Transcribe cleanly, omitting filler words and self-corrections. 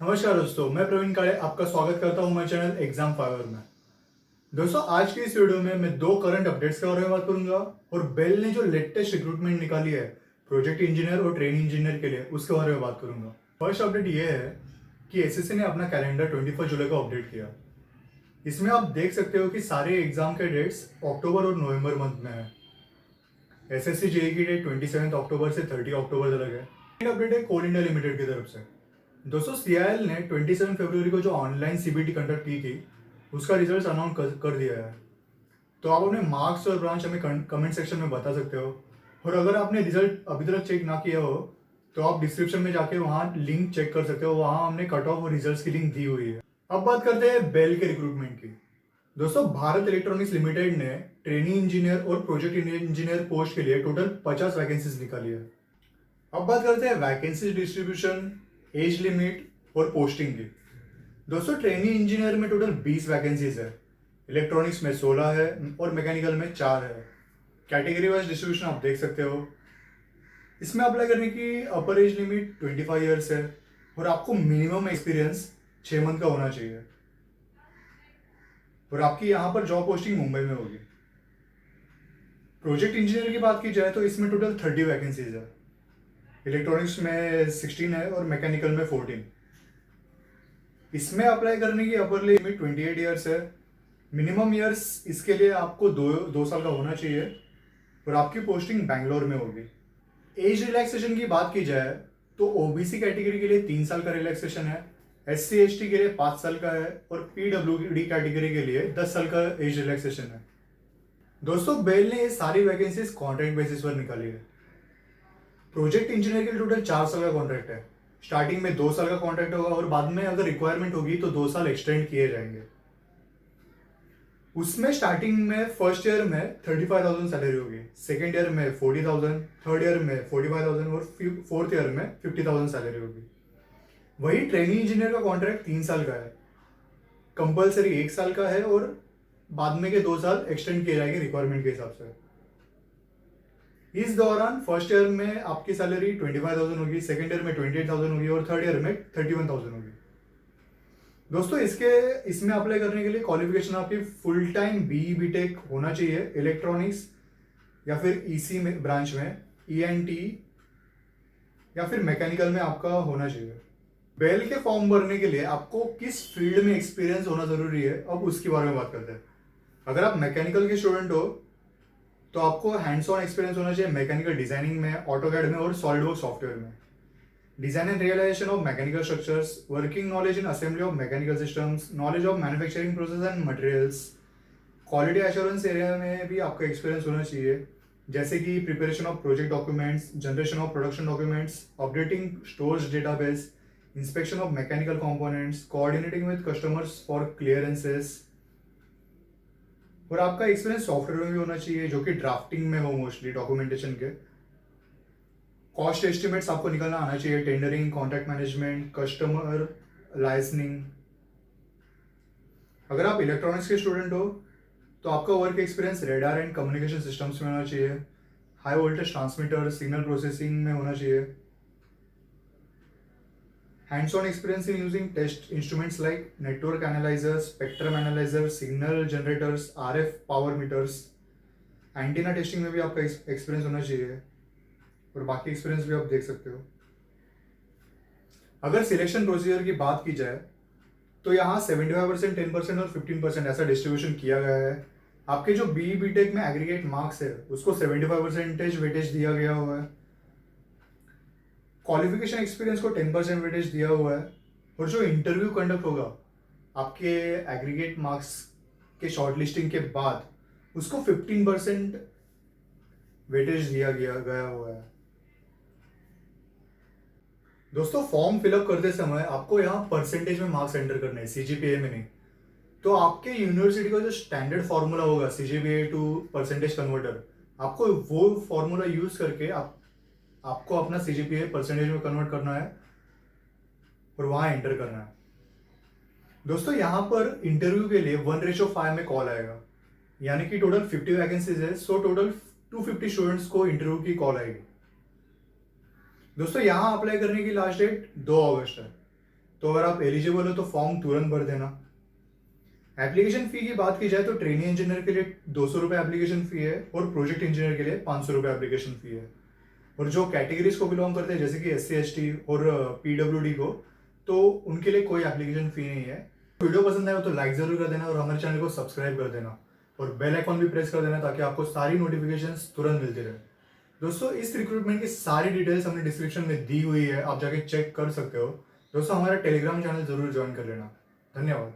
नमस्कार दोस्तों, मैं प्रवीण काले आपका स्वागत करता हूं मेरे चैनल एग्जाम फाइवर में। दोस्तों, आज की इस वीडियो में मैं दो करंट अपडेट्स के बारे में बात करूंगा और बेल ने जो लेटेस्ट रिक्रूटमेंट निकाली है प्रोजेक्ट इंजीनियर और ट्रेन इंजीनियर के लिए उसके बारे में बात करूंगा। फर्स्ट अपडेट ये है कि एसएससी ने अपना कैलेंडर 21 जुलाई को अपडेट किया। इसमें आप देख सकते हो कि सारे एग्जाम के डेट्स अक्टूबर और नवंबर मंथ में है। एसएससी जेई की डेट 27 अक्टूबर से 30 अक्टूबर तक है। अपडेट है कोल इंडिया लिमिटेड की तरफ से। दोस्तों, सीआईएल ने 27 फरवरी को जो ऑनलाइन सीबीटी कंडक्ट की थी उसका रिजल्ट अनाउंस कर दिया है। तो आप अपने मार्क्स और ब्रांच हमें कमेंट सेक्शन में बता सकते हो। और अगर आपने रिजल्ट अभी तक चेक ना किया हो तो आप डिस्क्रिप्शन में जाके वहाँ लिंक चेक कर सकते हो। वहाँ हमने कट ऑफ और रिजल्ट की लिंक दी हुई है। अब बात करते हैं बेल के रिक्रूटमेंट की। दोस्तों, भारत इलेक्ट्रॉनिक्स लिमिटेड ने ट्रेनिंग इंजीनियर और प्रोजेक्ट इंजीनियर पोस्ट के लिए टोटल 50 वैकेंसीज निकाली है। अब बात करते हैं वैकेंसी डिस्ट्रीब्यूशन, एज लिमिट और पोस्टिंग की। दोस्तों, ट्रेनिंग इंजीनियर में टोटल 20 वैकेंसीज है, इलेक्ट्रॉनिक्स में 16 है और मैकेनिकल में 4 है। कैटेगरी वाइज डिस्ट्रीब्यूशन आप देख सकते हो। इसमें अप्लाई करने की अपर एज लिमिट 25 ईयर्स है और आपको मिनिमम एक्सपीरियंस 6 मंथ का होना चाहिए। और आपकी यहाँ पर जॉब पोस्टिंग मुंबई में होगी। प्रोजेक्ट इंजीनियर की बात की जाए तो इसमें टोटल 30 वैकेंसीज है, इलेक्ट्रॉनिक्स में 16 है और मैकेनिकल में 14। इसमें अप्लाई करने की अपर लिमिट 28 ईयर्स है। मिनिमम ईयर्स इसके लिए आपको दो साल का होना चाहिए और आपकी पोस्टिंग बैंगलोर में होगी। एज रिलैक्सेशन की बात की जाए तो ओबीसी कैटेगरी के लिए 3 साल का रिलैक्सेशन है, एससी एसटी के लिए 5 साल का है और पीडब्ल्यूडी कैटेगरी के लिए 10 साल का एज रिलैक्सेशन है। दोस्तों, बेल ने ये सारी वैकेंसीज कॉन्ट्रैक्ट बेसिस पर निकाली है। प्रोजेक्ट इंजीनियर के लिए टोटल 4 साल का कॉन्ट्रैक्ट है। स्टार्टिंग में 2 साल का कॉन्ट्रैक्ट होगा और बाद में अगर रिक्वायरमेंट होगी तो 2 साल एक्सटेंड किए जाएंगे। उसमें स्टार्टिंग में फर्स्ट ईयर में 35,000 सैलरी होगी, सेकेंड ईयर में 40,000, थर्ड ईयर में 45,000 और फोर्थ ईयर में 50,000 सैलरी होगी। वही ट्रेनिंग इंजीनियर का कॉन्ट्रैक्ट 3 साल का है, कंपल्सरी 1 साल का है और बाद में के 2 साल एक्सटेंड किए जाएंगे रिक्वायरमेंट के हिसाब से। इस दौरान फर्स्ट ईयर में आपकी सैलरी 25,000 होगी, सेकेंड ईयर में 28,000 होगी और थर्ड ईयर में 31,000 होगी। दोस्तों, इसमें अप्लाई करने के लिए क्वालिफिकेशन आपकी फुल टाइम बीई बीटेक होना चाहिए इलेक्ट्रॉनिक्स या फिर ईसी में ब्रांच में, ईएनटी या फिर मैकेनिकल में आपका होना चाहिए। बेल के फॉर्म भरने के लिए आपको किस फील्ड में एक्सपीरियंस होना जरूरी है, अब उसके बारे में बात करते हैं। अगर आप मैकेनिकल के स्टूडेंट हो तो आपको हैंड्स ऑन एक्सपीरियंस होना चाहिए मैकेनिकल डिजाइनिंग में, ऑटोकैड में और सॉलिडवर्क्स सॉफ्टवेयर में। Design and realisation of mechanical structures, working knowledge in assembly of mechanical systems, knowledge of manufacturing process and materials. Quality assurance area में भी आपका एक्सपीरियंस होना चाहिए, जैसे कि preparation of project documents, generation of production documents, updating stores database, inspection of mechanical components, coordinating with customers for clearances. और आपका experience software में भी होना चाहिए जो कि ड्राफ्टिंग में हो, मोस्टली डॉक्यूमेंटेशन के। कॉस्ट एस्टिमेट्स आपको निकलना आना चाहिए, टेंडरिंग, कॉन्ट्रैक्ट मैनेजमेंट, कस्टमर लाइसनिंग। अगर आप इलेक्ट्रॉनिक्स के स्टूडेंट हो तो आपका work experience radar and communication systems में होना चाहिए, high voltage transmitter, signal processing में होना चाहिए। Hands-on experience in using test instruments like network analyzers, spectrum analyzers, signal generators, RF power meters, antenna testing में भी आपका एक्सपीरियंस होना चाहिए और बाकी एक्सपीरियंस भी आप देख सकते हो। अगर सिलेक्शन प्रोसीजर की बात की जाए तो यहाँ 75%, 10% और 15% ऐसा डिस्ट्रीब्यूशन किया गया है। आपके जो बी बीटेक में एग्रीगेट मार्क्स है उसको 75% वेटेज दिया गया हुआ है, क्वालिफिकेशन एक्सपीरियंस को 10% वेटेज दिया हुआ है और जो इंटरव्यू कंडक्ट होगा आपके एग्रीगेट मार्क्स के शॉर्टलिस्टिंग के बाद उसको 15% वेटेज दिया गया हुआ है। दोस्तों, फॉर्म फिलअप करते समय आपको यहाँ परसेंटेज में मार्क्स एंटर करने हैं, सीजीपीए में नहीं। तो आपके यूनिवर्सिटी का जो स्टैंडर्ड फॉर्मूला होगा सीजीपीए टू परसेंटेज कन्वर्टर, आपको वो फॉर्मूला यूज करके आपको अपना सीजीपीए परसेंटेज में कन्वर्ट करना है और वहां एंटर करना है। दोस्तों, यहाँ पर इंटरव्यू के लिए 1:5 में कॉल आएगा, यानी कि टोटल 50 वैकेंसीज है, सो टोटल 250 स्टूडेंट्स को इंटरव्यू की कॉल आएगी। दोस्तों, यहाँ अप्लाई करने की लास्ट डेट 2 अगस्त है। तो अगर आप एलिजिबल हो तो फॉर्म तुरंत भर देना। एप्लीकेशन फी की बात की जाए तो ट्रेनिंग इंजीनियर के लिए 200 रुपये एप्लीकेशन फी है और प्रोजेक्ट इंजीनियर के लिए 500 रुपये एप्लीकेशन फी है। और जो कैटेगरीज को बिलोंग करते हैं जैसे कि SC ST और PWD को, तो उनके लिए कोई एप्लीकेशन फी नहीं है। वीडियो पसंद आए तो लाइक जरूर कर देना और हमारे चैनल को सब्सक्राइब कर देना और बेल आइकॉन भी प्रेस कर देना ताकि आपको सारी नोटिफिकेशंस तुरंत मिलती रहे। दोस्तों इस रिक्रूटमेंट की सारी डिटेल्स हमने डिस्क्रिप्शन में दी हुई है, आप जाके चेक कर सकते हो। दोस्तों हमारा टेलीग्राम चैनल जरूर ज्वाइन कर लेना। धन्यवाद।